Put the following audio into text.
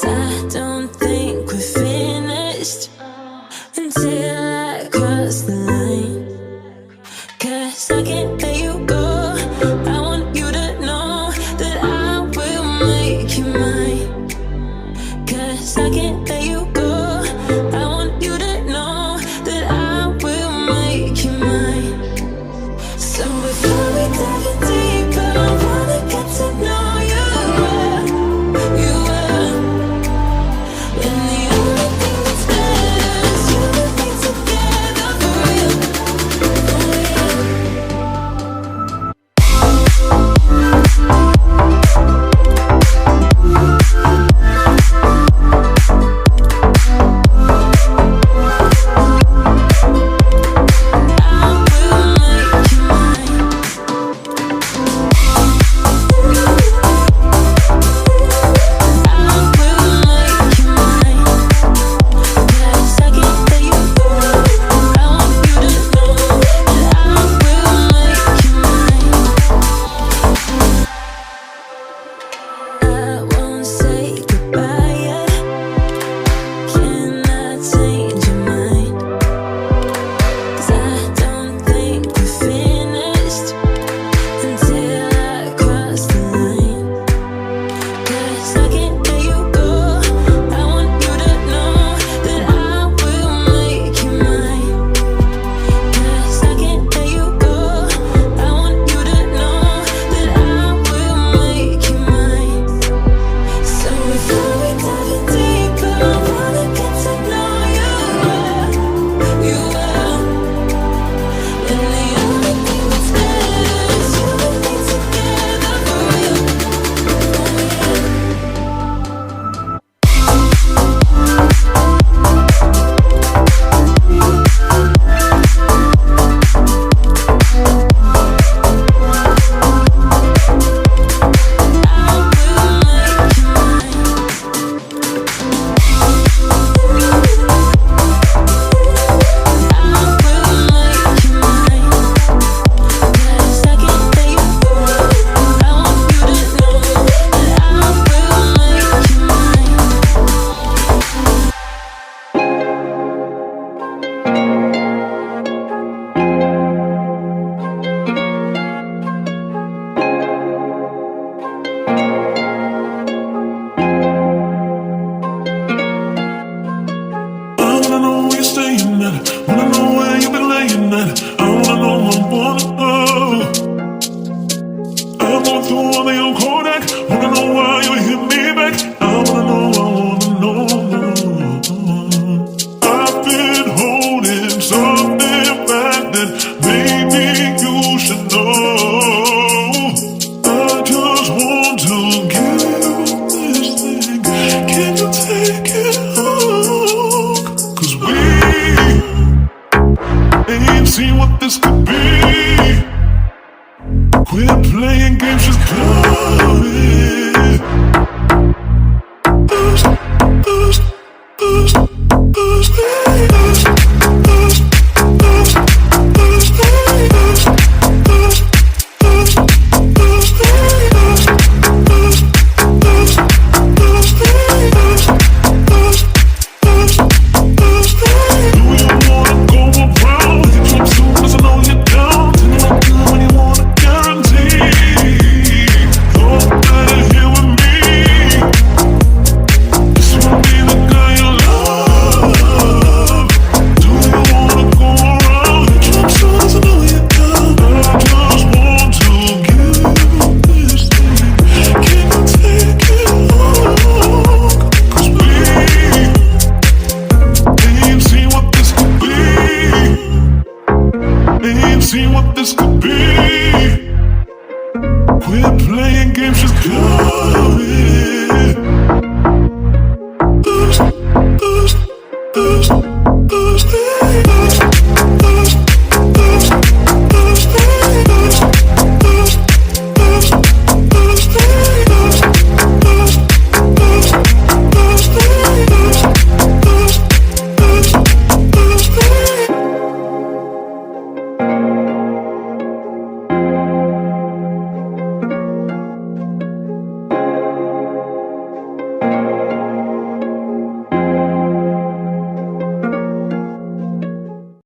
I don't think we're finished until I cross the line. 'Cause I can't let you go. I want you to know that I will make you mine. 'Cause I can't let you go. I want you to know that I will make you mine. So before we dive in deeper, I wanna get to know you well, you well. And the only thing that's better is you and me together for real, for real. Us.